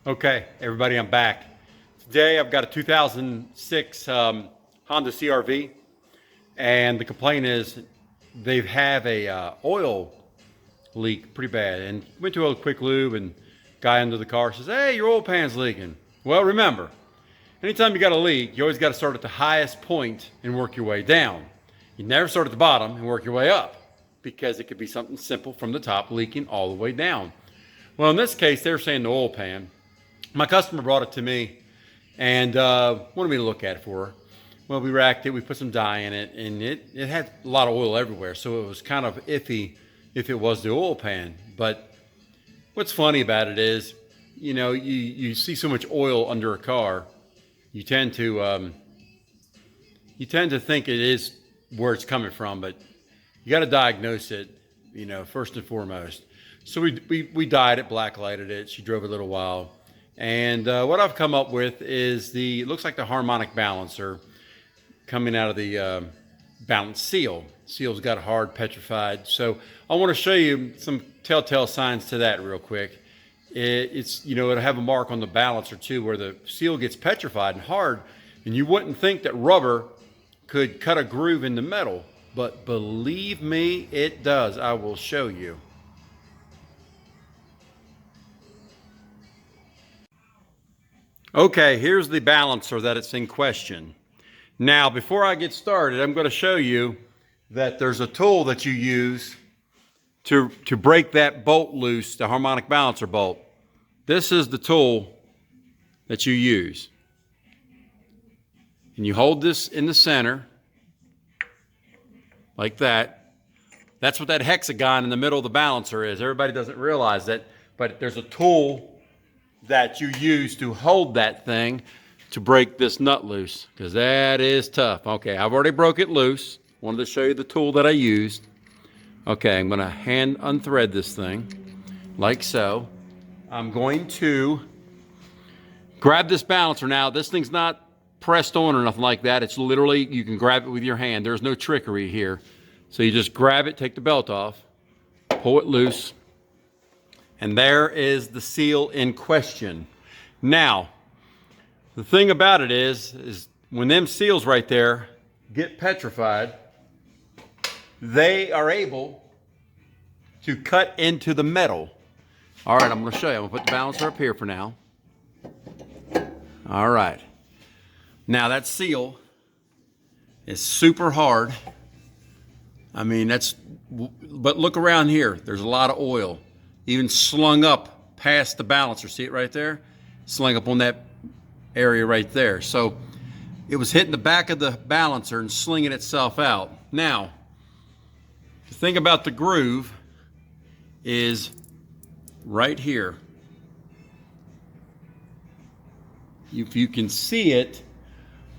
Okay, everybody, I'm back. Today I've got a 2006 Honda CRV, and the complaint is they have a oil leak pretty bad. And went to a quick lube, and guy under the car says, "Hey, your oil pan's leaking." Well, remember, anytime you got a leak, you always got to start at the highest point and work your way down. You never start at the bottom and work your way up, because it could be something simple from the top leaking all the way down. Well, in this case, they're saying the oil pan. My customer brought it to me and wanted me to look at it for her. Well, we racked it, we put some dye in it, and it had a lot of oil everywhere, so it was kind of iffy if it was the oil pan. But what's funny about it is, you see so much oil under a car, you tend to think it is where it's coming from, but you got to diagnose it, first and foremost. So we dyed it, black lighted it. She drove it a little while. And what I've come up with is it looks like the harmonic balancer coming out of the balance seal. Seal's got hard, petrified. So I want to show you some telltale signs to that real quick. It'll have a mark on the balancer too, where the seal gets petrified and hard, and you wouldn't think that rubber could cut a groove in the metal, but believe me, it does. I will show you. Okay, here's the balancer that it's in question. Now, before I get started, I'm going to show you that there's a tool that you use to break that bolt loose, the harmonic balancer bolt. This is the tool that you use. And you hold this in the center, like that. That's what that hexagon in the middle of the balancer is. Everybody doesn't realize that, but there's a tool that you use to hold that thing to break this nut loose, because that is tough. Okay, I've already broke it loose. Wanted to show you the tool that I used. Okay, I'm going to hand unthread this thing like so. I'm going to grab this balancer. Now, this thing's not pressed on or nothing like that. It's literally, you can grab it with your hand. There's no trickery here. So you just grab it, take the belt off, pull it loose, and there is the seal in question. Now, the thing about it is when them seals right there get petrified, they are able to cut into the metal. All right, I'm going to show you. I'm going to put the balancer up here for now. All right. Now that seal is super hard. I mean, but look around here. There's a lot of oil, even slung up past the balancer. See it right there? Slung up on that area right there. So it was hitting the back of the balancer and slinging itself out. Now, the thing about the groove is right here. If you can see it,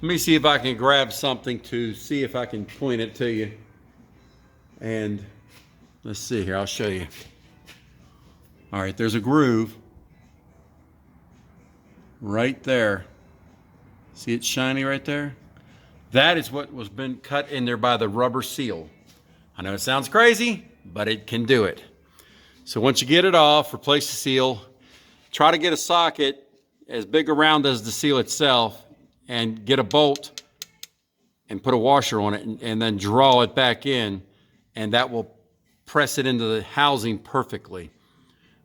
let me see if I can grab something to see if I can point it to you. And let's see here, I'll show you. All right, there's a groove right there. See it shiny right there? That is what was been cut in there by the rubber seal. I know it sounds crazy, but it can do it. So once you get it off, replace the seal, try to get a socket as big around as the seal itself, and get a bolt and put a washer on it, and then draw it back in, and that will press it into the housing perfectly.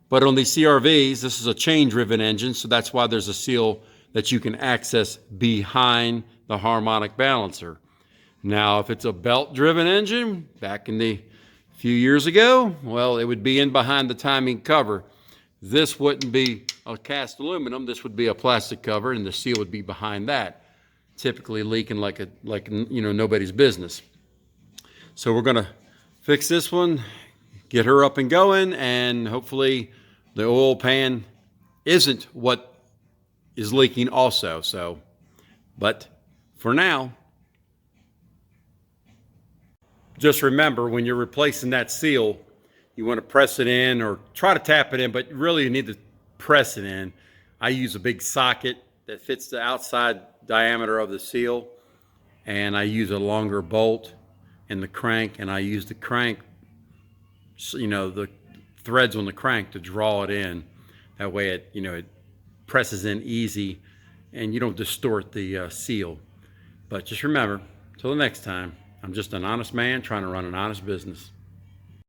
But on these CRVs, this is a chain-driven engine, so that's why there's a seal that you can access behind the harmonic balancer. Now, if it's a belt-driven engine, back in the few years ago, well, it would be in behind the timing cover. This wouldn't be a cast aluminum, this would be a plastic cover, and the seal would be behind that, typically leaking like nobody's business. So we're gonna fix this one, get her up and going, and hopefully the oil pan isn't what is leaking also. So, but for now, just remember, when you're replacing that seal, you want to press it in or try to tap it in, but really you need to press it in. I use a big socket that fits the outside diameter of the seal, and I use a longer bolt in the crank, and I use the crank, the threads on the crank to draw it in. That way it presses in easy and you don't distort the seal. But just remember, till the next time, I'm just an honest man trying to run an honest business.